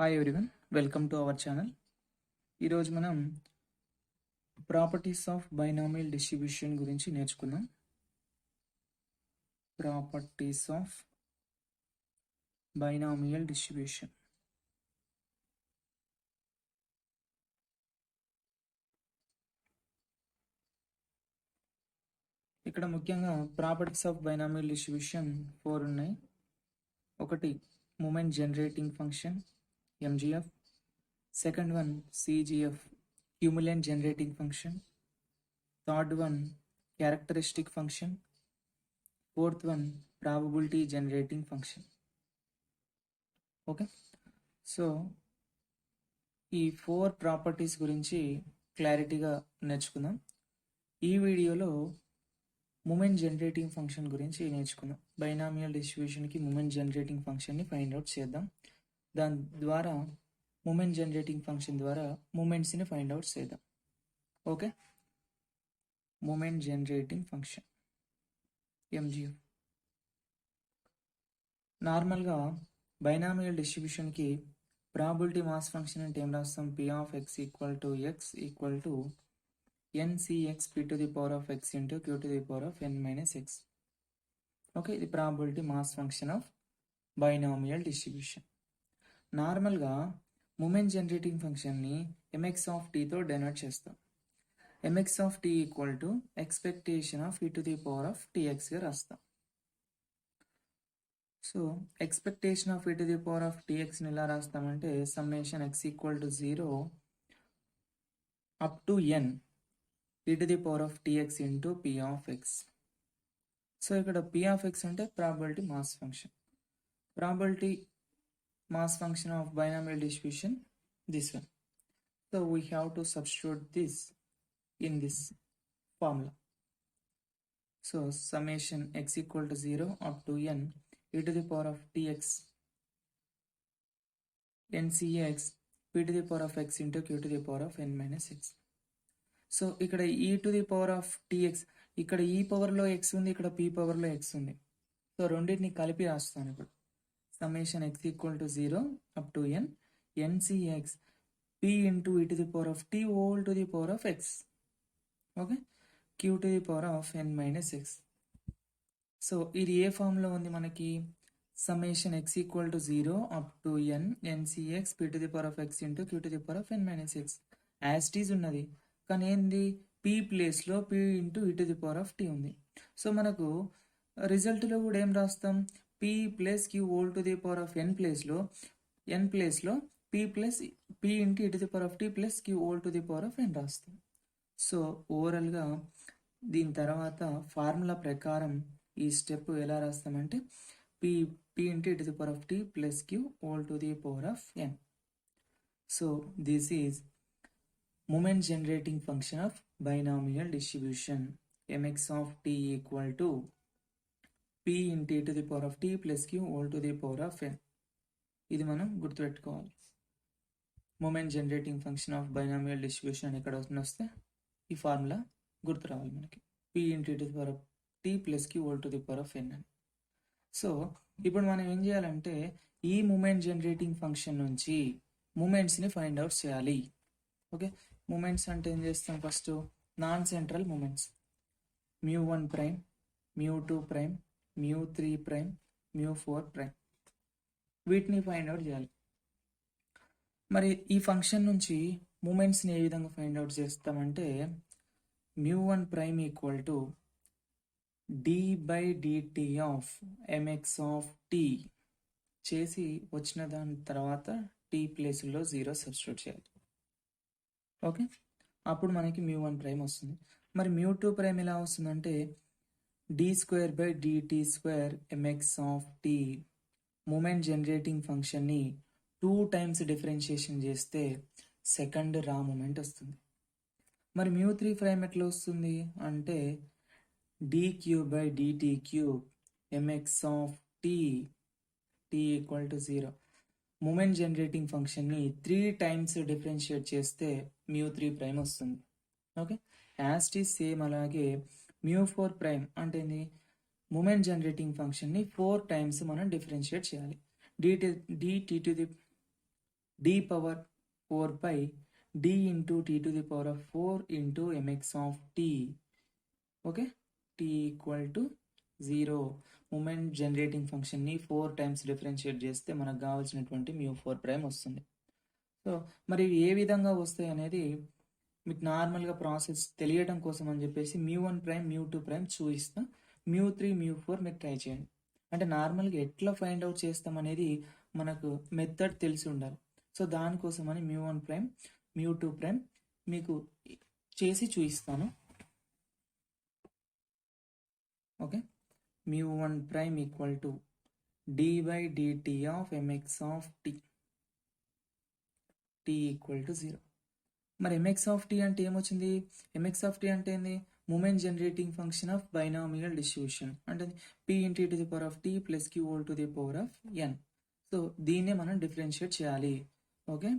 Hi everyone, welcome to our channel. ఈరోజు మనం properties of binomial distribution గురించి నేర్చుకుందాం. Properties of binomial distribution. ఇక్కడ ముఖ్యంగా ప్రాపర్టీస్ ఆఫ్ బైనామియల్ డిస్ట్రిబ్యూషన్ 4 ఉన్నాయి. ఒకటి moment generating function MGF, second one CGF cumulant generating function, third one characteristic function, fourth one probability generating function. Okay, so ఈ 4 properties గురించి క్లారిటీగా నేర్చుకుందాం. ఈ వీడియోలో మూమెంట్ జనరేటింగ్ ఫంక్షన్ గురించి నేర్చుకుందాం. బైనామియల్ డిస్ట్రిబ్యూషన్కి మూమెంట్ జనరేటింగ్ ఫంక్షన్ని ఫైండ్ అవుట్ చేద్దాం. దాని ద్వారా మూమెంట్ జనరేటింగ్ ఫంక్షన్ ద్వారా మూమెంట్స్ని ఫైండ్ అవుట్ చేద్దాం. Okay, moment generating function MGF. నార్మల్గా బైనామియల్ డిస్ట్రిబ్యూషన్కి ప్రాబిలిటీ మాస్ ఫంక్షన్ అంటే ఏం రాస్తాం? P of x equal to x equal to NCX p to the power of x into q to the power of n minus x. Okay, ఇది probability mass function of binomial distribution. నార్మల్గా moment generating ఫంక్షన్ని mx of t తో denote చేస్తాం. mx of t equal to expectation of e to the power of txగా రాస్తాం. So expectation of e to the power of txని ఎలా రాస్తామంటే summation x equal to 0 up to n e to the power of tx into p of x. So ఇక్కడ p of x అంటే probability mass function. Probability mass function of binomial distribution, this one. So we have to substitute this in this formula. So summation x equal to 0 up to n e to the power of tx NCX p to the power of x into q to the power of n minus x. So ఇక్కడ e to the power of tx, ఇక్కడ ఈ పవర్లో x ఉంది, ఇక్కడ p పవర్లో x ఉంది. So రెండింటిని కలిపి రాస్తాను ఇప్పుడు. Summation x equal to 0 up to n NCX p into e to the power of t whole to the power of x. Okay, q to the power of n minus x. So ఇది ఏ ఫామ్లో ఉంది మనకి? Summation x equal to 0 up to n NCX p to the power of x into q to the power of n minus x. As it is ఉన్నది, కానీ ఏంది? p ప్లేస్లో p into e to the power of t ఉంది. So మనకు రిజల్ట్లో కూడా ఏం రాస్తాం? p plus q whole to the power of n ప్లేస్లో p plus p into e to the power of t plus q whole to the power of n రాస్తాం. So ఓవరాల్గా దీని తర్వాత ఫార్ములా ప్రకారం ఈ స్టెప్ ఎలా రాస్తామంటే p into e to the power of t plus q whole to the power of n. So this is moment generating function of binomial distribution. mx of t equal to p into e to the power of t plus q all to the power of n. ఇది మనం గుర్తుపెట్టుకోవాలి. Moment generating function of binomial distribution అని ఇక్కడ వస్తే ఈ formula గుర్తు రావాలి మనకి. p into e to the power of t plus q all to the power of n అని. సో ఇప్పుడు మనం ఏం చేయాలంటే ఈ మూమెంట్ జనరేటింగ్ ఫంక్షన్ నుంచి మూమెంట్స్ని ఫైండ్ అవుట్ చేయాలి. ఓకే, మూమెంట్స్ అంటే ఏం చేస్తాం? First non central moments μ1 prime, μ2 prime, μ3 prime, μ4 prime, వీటిని ఫైండ్ అవుట్ చేయాలి. మరి ఈ ఫంక్షన్ నుంచి మూమెంట్స్ని ఏ విధంగా ఫైండ్ అవుట్ చేస్తామంటే μ1 prime equal to d/dt of mx of t చేసి వచ్చిన దాని తర్వాత t ప్లేస్లో 0 సబ్స్టిట్యూట్ చేయాలి. ఓకే, అప్పుడు మనకి μ1 ప్రైమ్ వస్తుంది. మరి μ2 ప్రైమ్ ఎలా వస్తుందంటే d²/dt² mx ఆఫ్ t మూమెంట్ జనరేటింగ్ ఫంక్షన్ని 2 టైమ్స్ డిఫరెన్షియేషన్ చేస్తే సెకండ్ రా మూమెంట్ వస్తుంది. మరి μ3 ప్రైమ్ ఎట్లా వస్తుంది అంటే d³/dt³ mx of t equal to 0. Moment generating ఫంక్షన్ని 3 టైమ్స్ డిఫరెన్షియేట్ చేస్తే μ3 ప్రైమ్ వస్తుంది. Okay, as it is same అలాగే μ4 ప్రైమ్ అంటే మూమెంట్ జనరేటింగ్ ఫంక్షన్ని 4 టైమ్స్ మనం డిఫరెన్షియేట్ చేయాలి. d power 4 by d into t to the power of 4 into mx of t. Okay, t equal to 0. Moment generating ఫంక్షన్ని 4 times differentiate చేస్తే మనకు కావాల్సినటువంటి μ4' వస్తుంది. సో మరి ఏ విధంగా వస్తాయి అనేది మీకు నార్మల్గా ప్రాసెస్ తెలియడం కోసం అని చెప్పేసి μ1', μ2' చూపిస్తా. μ3, μ4 మీరు ట్రై చేయండి. అంటే నార్మల్గా ఎట్లా ఫైండ్ అవుట్ చేస్తాం అనేది మనకు మెథడ్ తెలిసి ఉండాలి. సో దానికోసమని μ1', μ2' మీకు చేసి చూపిస్తాను. Okay, μ1' equal to d by dt of mx of t, t equal to 0. మరి mx ఆఫ్ t అంటే ఏమొచ్చింది? mx ఆఫ్ t అంటే ఏంది? Moment generating function of binomial distribution అంటే p into e to the power of t plus q whole to the power of n. So దీన్నే మనం differentiate చేయాలి. Okay,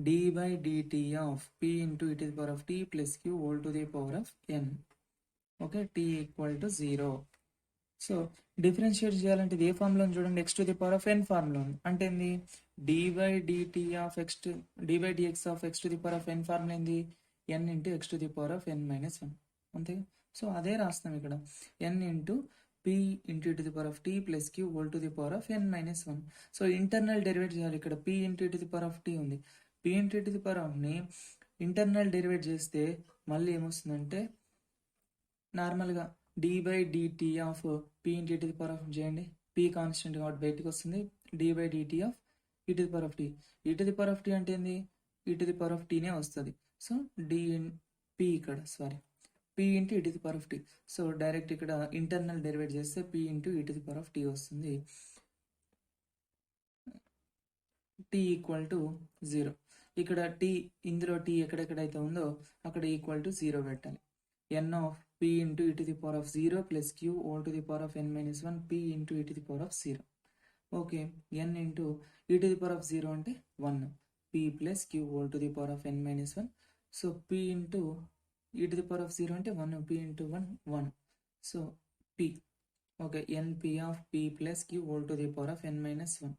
d by dt of p into e to the power of t plus q whole to the power of n. Okay, t equal to 0. So differentiate చేయాలంటే ఇది ఏ formula చూడండి, x to the power of n formula ఉంది. అంటే ఏంది? dy dt of x to dy dx of x to the power of n formula ఏంది? n into x to the power of n minus 1. అంతే. So అదే రాస్తాం ఇక్కడ, n into p into e to the power of t plus q whole to the power of n minus 1. So internal డెరివేట్ చేయాలి. ఇక్కడ p into e to the power of t ఉంది. p into e to the power ఆఫ్ని internal derivate చేస్తే మళ్ళీ ఏమొస్తుందంటే నార్మల్గా d by dt of p into e to the power of చేయండి. p constant కాబట్టి బయటకు వస్తుంది. d by dt of e to the power of t. e to the power of t అంటే ఏంది? e to the power of tనే వస్తుంది. So p ఇక్కడ p into e to the power of t. So direct ఇక్కడ internal derivate చేస్తే p into e to the power of t వస్తుంది. t equal to 0. ఇక్కడ t, ఇందులో t ఎక్కడెక్కడైతే ఉందో అక్కడ ఈక్వల్ టు 0 పెట్టాలి. n of p into e to the power of 0 plus q whole to the power of n minus 1 p into e to the power of 0. Okay, n into e to the power of 0 అంటే 1, p plus q whole to the power of n minus 1. So p into e to the power of 0 అంటే 1, p into 1 1. So p. Okay, np of p plus q whole to the power of n minus 1.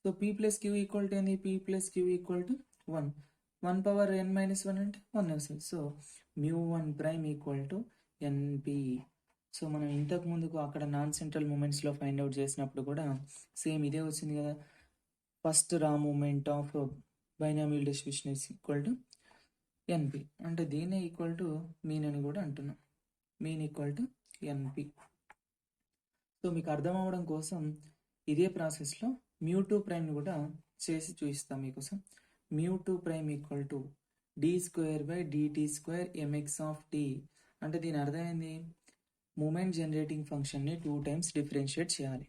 So p plus q equal to ఏంది? p plus q equal to 1. 1 power n minus 1 అంటే 1 వస్తుంది. So μ1' equal to np. So మనం ఇంతకు ముందుకు అక్కడ non central మూమెంట్స్లో find out చేసినప్పుడు కూడా సేమ్ ఇదే వచ్చింది కదా. First raw moment of binomial distribution is equal to np. అంటే దీనే ఈక్వల్ టు మీన్ అని కూడా అంటున్నాం. Mean equal to np. So మీకు అర్థం అవ్వడం కోసం ఇదే ప్రాసెస్లో μ2' కూడా చేసి చూపిస్తాం మీకోసం. μ2' equal to d square by dt square mx of t. అంటే దీని అర్థం ఏంది? మూమెంట్ జనరేటింగ్ ఫంక్షన్ని 2 టైమ్స్ డిఫరెన్షియేట్ చేయాలి.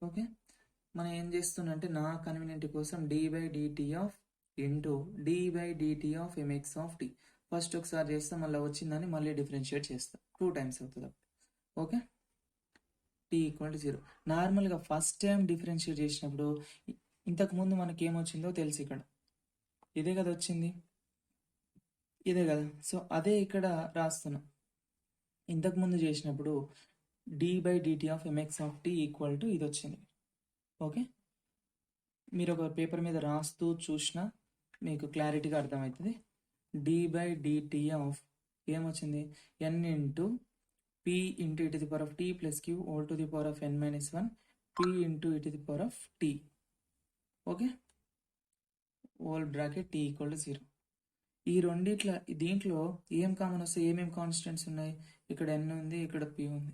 ఓకే, మనం ఏం చేస్తున్నంటే నా కన్వీనియంట్ కోసం d by dt of into d by dt of mx of t first ఒకసారి చేస్తే మళ్ళీ వచ్చిందని మళ్ళీ డిఫరెన్షియేట్ చేస్తాం. 2 టైమ్స్ అవుతుంది. Okay, t equal to 0. నార్మల్గా ఫస్ట్ టైం డిఫరెన్షియేట్ చేసినప్పుడు ఇంతకుముందు మనకి ఏమొచ్చిందో తెలుసు. ఇక్కడ ఇదే కదా వచ్చింది, ఇదే కదా. సో అదే ఇక్కడ రాస్తున్నాం. ఇంతకుముందు చేసినప్పుడు d by dt of mx of t equal to ఇది వచ్చింది. ఓకే, మీరు ఒక పేపర్ మీద రాస్తూ చూసినా మీకు క్లారిటీగా అర్థమవుతుంది. d బై dt ఆఫ్ ఏమొచ్చింది? n into p into e to the power of t plus q whole to the power of n minus 1 p into e to the power of t. Okay, whole bracket t equal to 0. ఈ దీంట్లో ఏం common వస్తాయి? ఏమేమి constants ఉన్నాయి? ఇక్కడ n ఉంది, ఇక్కడ p ఉంది.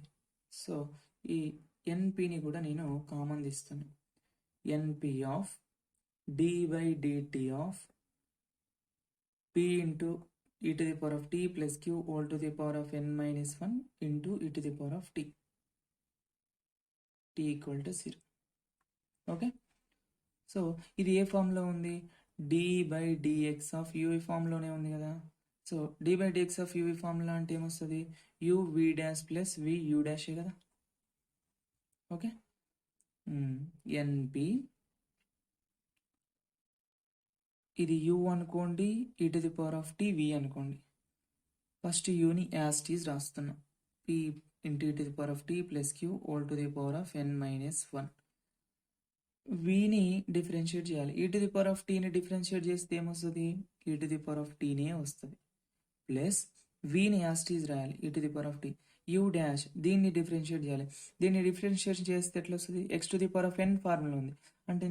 సో ఈ npని కూడా నేను కామన్ తీస్తాను. np of d by dt of p into e to the power of t plus q whole to the power of n minus 1 into e to the power of t. t equal to 0. Okay, so ఇది ఏ ఫామ్లో ఉంది? d by dx of u ఫామ్లోనే ఉంది కదా. So d by dx of u formula అంటే ఏమొస్తుంది? u v dash plus v u డాషే కదా. Okay, np ఇది u అనుకోండి, e to the power of t v అనుకోండి. ఫస్ట్ యూని యాజ్ టీజ్ రాస్తున్నా. p into e to the power of t plus q whole to the power of n minus 1. విని differentiate చేయాలి. E to the power of టీని differentiate చేస్తే ఏమొస్తుంది? E to the power of టీనే వస్తుంది. ప్లస్ విని యాస్టీజ్ రాయాలి. E to the power of t u dash దీన్ని డిఫరెన్షియేట్ చేయాలి. దీన్ని డిఫరెన్షియేట్ చేస్తే ఎట్లా వస్తుంది? X to the power of n formula ఉంది. అంటే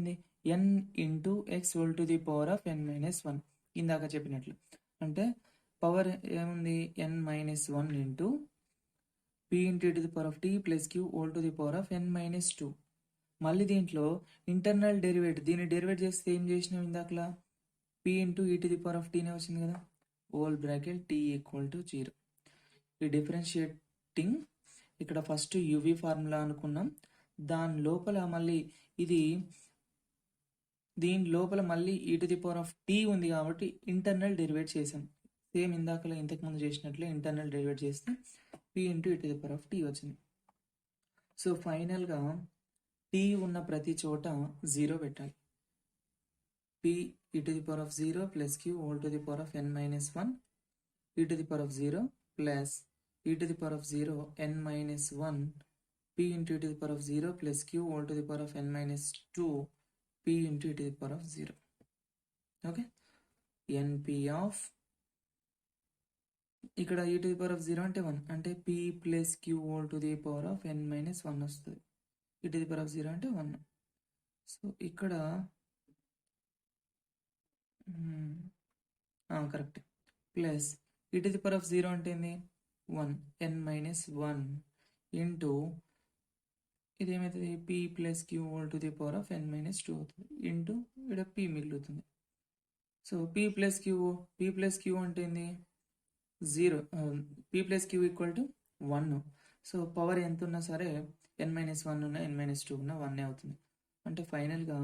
n into x whole to the power of n minus 1 ఇందాక చెప్పినట్లు. అంటే పవర్ ఏముంది? N minus 1 into p into to the power of t plus q whole to the power of n minus 2. మళ్ళీ దీంట్లో internal derivative దీన్ని డెరివేట్ చేస్తే ఏం చేసినాం ఇందాకలా? P into e to the power of టీనే వచ్చింది కదా, whole bracket t equal to 0. ఈ డిఫరెన్షియేటింగ్ ఇక్కడ ఫస్ట్ యువి ఫార్ములా అనుకున్నాం. దాని లోపల మళ్ళీ దీని లోపల మళ్ళీ e to the power of t ఉంది కాబట్టి ఇంటర్నల్ డెరివేట్ చేసాం. సేమ్ ఇందాకలా ఇంతకుముందు చేసినట్లే ఇంటర్నల్ డెరివేట్ చేస్తే p into e to the power of t వచ్చింది. సో ఫైనల్గా టీ ఉన్న ప్రతి చోట 0 పెట్టాలి. P e to the power of 0 plus q whole to the power of n minus 1 e to the power of 0 plus e to the power of 0 n minus 1 p into e to the power of 0 plus q all to the power of n minus 2 p into e to the power of 0. Okay, np of ఇక్కడ e to the power of 0 అంటే 1 అంటే p plus q all to the power of n minus 1 వస్తుంది. e to the power of 0 అంటే 1. So ఇక్కడ correct. Plus e to the power of 0 అంటే ఏంది? 1 n minus 1 into ఇదేమవుతుంది? p plus q whole to the power of n minus 2 అవుతుంది. Into ఇక్కడ p మిగులుతుంది. So p plus queue అంటే ఏంది? 0. p plus q equal to 1. So power ఎంత ఉన్నా సరే n మైనస్ 1 ఉన్నా n మైనస్ 2 ఉన్నా 1 అవుతుంది. అంటే ఫైనల్గా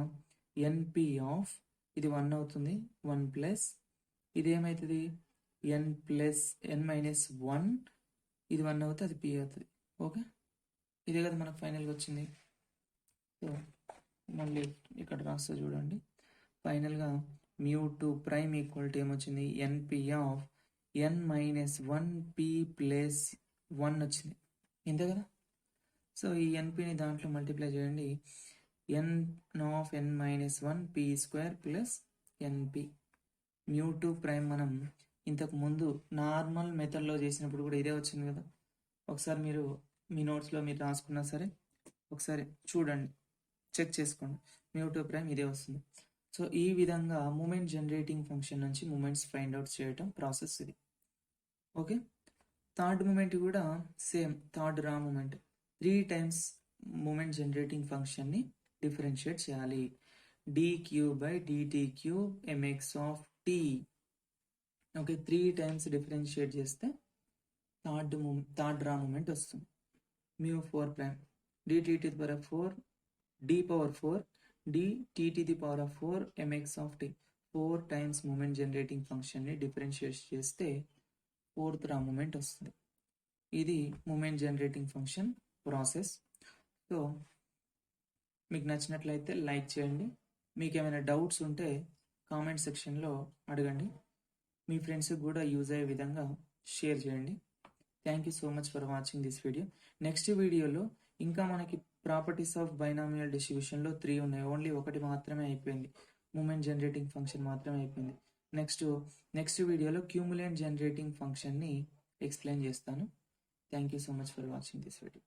np ఆఫ్ ఇది 1 అవుతుంది. 1 ప్లస్ ఇది ఏమవుతుంది? n ప్లస్ n మైనస్ 1 ఇది 1 అవుతుంది, అది p అవుతుంది. ఓకే, ఇదే కదా మనకు ఫైనల్గా వచ్చింది. సో మళ్ళీ ఇక్కడ రాస్తా చూడండి. ఫైనల్గా μ2 ప్రైమ్ ఈక్వల్ టు ఏమొచ్చింది? np of n minus 1p plus 1 వచ్చింది, ఇంతే కదా. సో ఈ npని దాంట్లో మల్టిప్లై చేయండి. n of n minus 1 p square plus np. μ2 prime మనం ఇంతకు ముందు నార్మల్ మెథడ్లో చేసినప్పుడు కూడా ఇదే వచ్చింది కదా. ఒకసారి మీరు మీ నోట్స్లో మీరు రాసుకున్నా సరే ఒకసారి చూడండి, చెక్ చేసుకోండి. μ2 ప్రైమ్ ఇదే వస్తుంది. సో ఈ విధంగా మూమెంట్ జనరేటింగ్ ఫంక్షన్ నుంచి మూమెంట్స్ ఫైండ్ అవుట్ చేయటం ప్రాసెస్ ఇది. ఓకే, థర్డ్ మూమెంట్ కూడా సేమ్. థర్డ్ రా మూమెంట్ 3 టైమ్స్ మూమెంట్ జనరేటింగ్ ఫంక్షన్ని డిఫరెన్షియేట్ చేయాలి. dq by dt cube mx of t. Okay, 3 times differentiate చేస్తే థర్డ్ రా మూమెంట్ వస్తుంది. μ4 prime dt to the power of 4 d power 4 dt to the power of 4 mx of t. 4 times moment generating ఫంక్షన్ని differentiate చేస్తే fourth raw moment వస్తుంది. ఇది moment generating function process. So మీకు నచ్చినట్లయితే like చేయండి. మీకు ఏమైనా డౌట్స్ ఉంటే కామెంట్ సెక్షన్లో అడగండి. మీ ఫ్రెండ్స్కి కూడా యూజ్ అయ్యే విధంగా షేర్ చేయండి. Thank you so much for watching this video. Next వీడియోలో ఇంకా మనకి ప్రాపర్టీస్ ఆఫ్ బైనామియల్ డిస్ట్రిబ్యూషన్లో 3 ఉన్నాయి. ఓన్లీ ఒకటి మాత్రమే అయిపోయింది, మూమెంట్ జనరేటింగ్ ఫంక్షన్ మాత్రమే అయిపోయింది. నెక్స్ట్ వీడియోలో క్యూములేంట్ జనరేటింగ్ ఫంక్షన్ని ఎక్స్ప్లెయిన్ చేస్తాను. Thank you so much for watching this video.